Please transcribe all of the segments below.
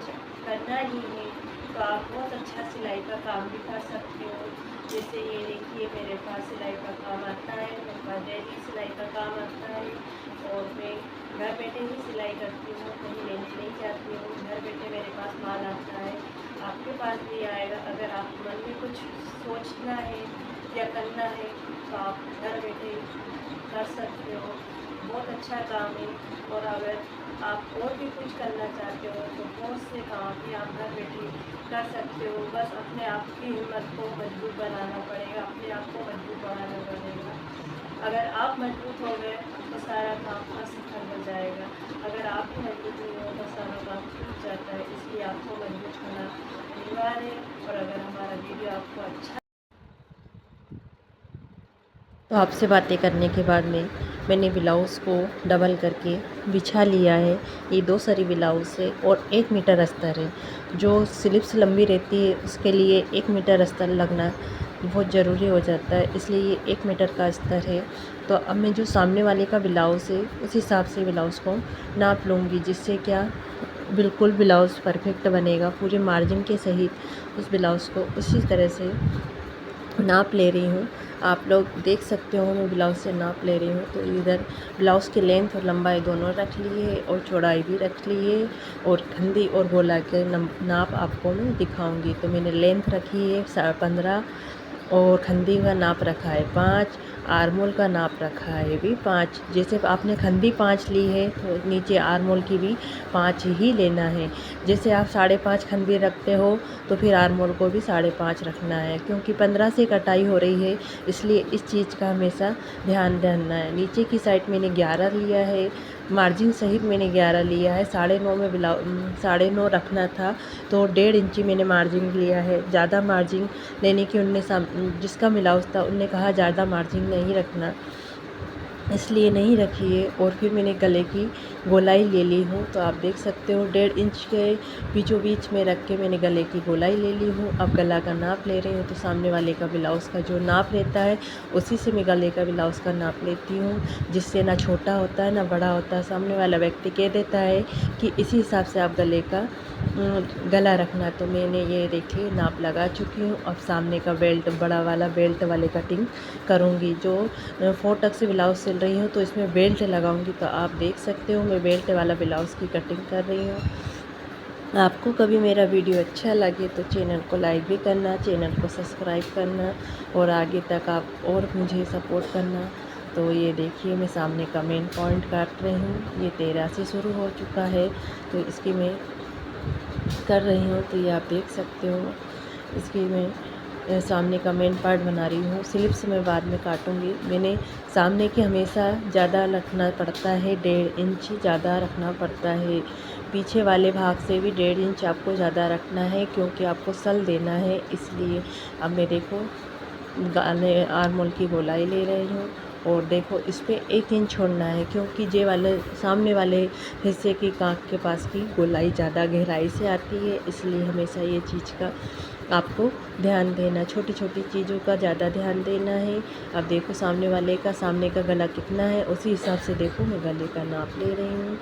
Inch करना ही है तो आप बहुत अच्छा सिलाई का काम भी कर सकते हो। जैसे ये देखिए मेरे पास सिलाई का काम आता है, मेरे पास डेली सिलाई का काम आता है और मैं घर बैठे ही सिलाई करती हूँ, कहीं लेने नहीं जाती हूँ। घर बैठे मेरे पास माल आता है, आपके पास भी आएगा। अगर आप मन में कुछ सोचना है या करना है तो आप घर बैठे कर सकते हो। बहुत अच्छा काम है। और अगर आप और भी कुछ करना चाहते हो तो बहुत से काम भी आप घर बैठे कर सकते हो। बस अपने आप की हिम्मत को मजबूत बनाना पड़ेगा, अपने आप को मजबूत बनाना पड़ेगा। अगर आप मजबूत हो गए तो सारा काम असफल हो जाएगा। अगर आप ही मजबूत नहीं हो तो सारा काम टूट जाता है। इसलिए आपको मजबूत होना अनिवार्य है। और अगर हमारा वीडियो आपको अच्छा तो आपसे बातें करने के बाद में मैंने ब्लाउज़ को डबल करके बिछा लिया है। ये 2 सरी ब्लाउज़ है और 1 मीटर अस्तर है। जो स्लीव्स लंबी रहती है उसके लिए 1 मीटर अस्तर लगना बहुत ज़रूरी हो जाता है, इसलिए ये 1 मीटर का अस्तर है। तो अब मैं जो सामने वाले का ब्लाउज़ है उस हिसाब से ब्लाउज़ को नाप लूँगी, जिससे क्या बिल्कुल ब्लाउज़ परफेक्ट बनेगा। पूरे मार्जिन के सहित उस ब्लाउज़ को उसी तरह से नाप ले रही हूँ। आप लोग देख सकते हो मैं ब्लाउज़ से नाप ले रही हूँ। तो इधर ब्लाउज़ की लेंथ और लंबाई दोनों रख ली है और चौड़ाई भी रख ली है और फंदी और गोला के नाप आपको मैं दिखाऊंगी। तो मैंने लेंथ रखी है 15 और खंदी का नाप रखा है 5, आर्मोल का नाप रखा है भी 5। जैसे आपने खंदी 5 ली है तो नीचे आर्मोल की भी 5 ही लेना है। जैसे आप 5.5 खंदी रखते हो तो फिर आर्मोल को भी 5.5 रखना है, क्योंकि 15 से कटाई हो रही है, इसलिए इस चीज़ का हमेशा ध्यान रखना है। नीचे की साइड मैंने 11 लिया है, मार्जिन सहित मैंने 11 लिया है। 9.5 में 9.5 रखना था तो 1.5 इंची मैंने मार्जिन लिया है। ज़्यादा मार्जिन लेने की जिसका ब्लाउज़ था उनने कहा ज़्यादा मार्जिन नहीं रखना, इसलिए नहीं रखी है। और फिर मैंने गले की गोलाई ले ली हूँ। तो आप देख सकते हो 1.5 इंच के बीचों बीच में रख के मैंने गले की गोलाई ले ली हूँ। अब गला का नाप ले रही हूँ तो सामने वाले का ब्लाउज़ का जो नाप रहता है उसी से मैं गले का ब्लाउज़ का नाप लेती हूँ, जिससे ना छोटा होता है ना बड़ा होता है। सामने वाला व्यक्ति कह देता है कि इसी हिसाब से आप गले का गला रखना। तो मैंने ये देखिए नाप लगा चुकी हूँ। अब सामने का बेल्ट, बड़ा वाला बेल्ट वाले कटिंग करूँगी। जो 4 टक से ब्लाउज़ सिल रही हूँ तो इसमें बेल्ट लगाऊंगी। तो आप देख सकते हो मैं बेल्ट वाला ब्लाउज़ की कटिंग कर रही हूँ। आपको कभी मेरा वीडियो अच्छा लगे तो चैनल को लाइक भी करना, चैनल को सब्सक्राइब करना और आगे तक आप और मुझे सपोर्ट करना। तो ये देखिए मैं सामने का मेन पॉइंट काट रही हूँ। ये 13 से शुरू हो चुका है तो इसकी मैं कर रही हूँ। तो ये आप देख सकते हो इसकी मैं सामने का मेन पार्ट बना रही हूँ। स्लिप्स मैं बाद में काटूँगी। मैंने सामने की हमेशा ज़्यादा रखना पड़ता है, 1.5 इंच ज़्यादा रखना पड़ता है। पीछे वाले भाग से भी 1.5 इंच आपको ज़्यादा रखना है, क्योंकि आपको सल देना है, इसलिए। अब मैं देखो गाले आर्मोल की गोलाई ले रही हूँ और देखो इस पर 1 इंच छोड़ना है, क्योंकि जे वाले सामने वाले हिस्से की कांख के पास की गोलाई ज़्यादा गहराई से आती है, इसलिए हमेशा ये चीज़ का आपको ध्यान देना, छोटी छोटी चीज़ों का ज़्यादा ध्यान देना है। अब देखो सामने वाले का सामने का गला कितना है, उसी हिसाब से देखो मैं गले का नाप ले रही हूँ।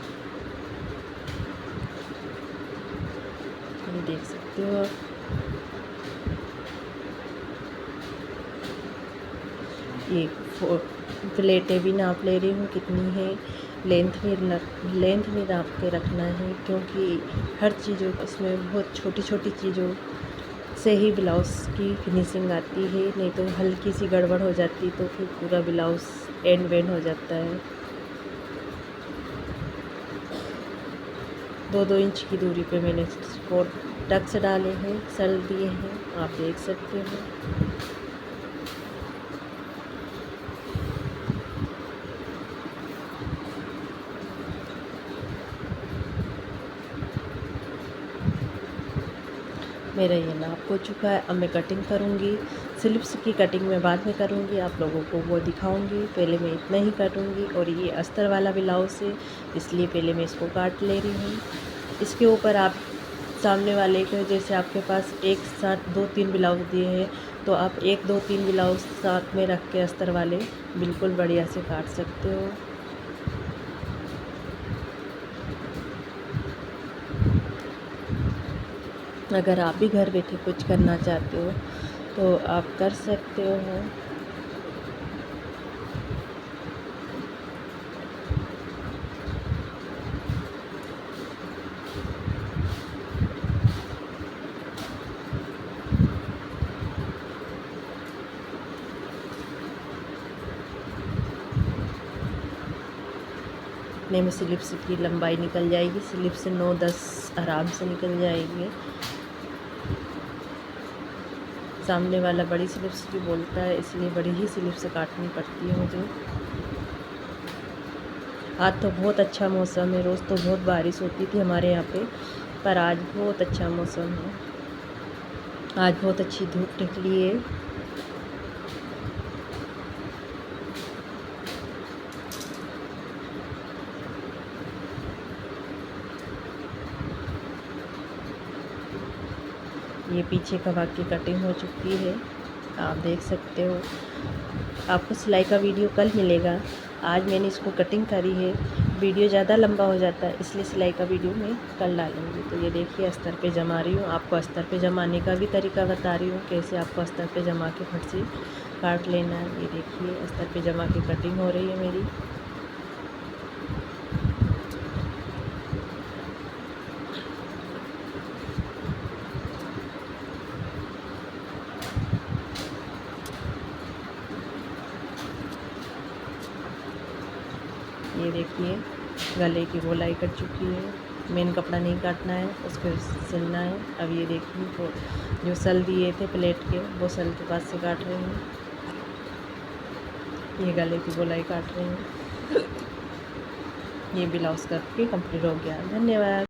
ये देख सकते हो आप। ये प्लेटें भी नाप ले रही हूँ कितनी है। लेंथ भी नाप के रखना है, क्योंकि हर चीज़ों इसमें बहुत छोटी छोटी चीज़ों से ही ब्लाउज़ की फिनिशिंग आती है, नहीं तो हल्की सी गड़बड़ हो जाती तो फिर पूरा ब्लाउज़ एंड वेंड हो जाता है। 2-2 इंच की दूरी पे मैंने 4 टक्स डाले हैं, सल दिए हैं, आप देख सकते हो। मेरा ये नाप हो चुका है। अब मैं कटिंग करूँगी। स्लिप्स की कटिंग मैं बाद में करूँगी, आप लोगों को वो दिखाऊँगी। पहले मैं इतना ही काटूँगी। और ये अस्तर वाला ब्लाउज़ है, इसलिए पहले मैं इसको काट ले रही हूँ। इसके ऊपर आप सामने वाले के जैसे आपके पास एक साथ 2-3 ब्लाउज़ दिए हैं तो आप 1-2-3 ब्लाउज़ साथ में रख के अस्तर वाले बिल्कुल बढ़िया से काट सकते हो। अगर आप भी घर बैठे कुछ करना चाहते हो तो आप कर सकते हो। इतने में स्लिप्स की लंबाई निकल जाएगी। स्लिप्स 9-10 आराम से निकल जाएगी। सामने वाला बड़ी स्लिप्स भी बोलता है, इसलिए बड़ी ही स्लिप्स काटनी पड़ती है मुझे। आज तो बहुत अच्छा मौसम है। रोज़ तो बहुत बारिश होती थी हमारे यहाँ पे, पर आज बहुत अच्छा मौसम है। आज बहुत अच्छी धूप निकली है। ये पीछे का भाग की कटिंग हो चुकी है, आप देख सकते हो। आपको सिलाई का वीडियो कल मिलेगा। आज मैंने इसको कटिंग करी है। वीडियो ज़्यादा लंबा हो जाता है, इसलिए सिलाई का वीडियो मैं कल डालूँगी। तो ये देखिए अस्तर पे जमा रही हूँ। आपको अस्तर पे जमाने का भी तरीका बता रही हूँ, कैसे आपको अस्तर पे जमा के फट से काट लेना है। ये देखिए अस्तर पे जमा के कटिंग हो रही है मेरी। ये देखिए गले की गोलाई कट चुकी है। मेन कपड़ा नहीं काटना है, उसको सिलना है। अब ये देखिए तो जो सल दिए थे प्लेट के, वो सल के पास से काट रही हूँ। ये गले की गोलाई काट रही हूँ। ये ब्लाउज करके कंप्लीट हो गया। धन्यवाद।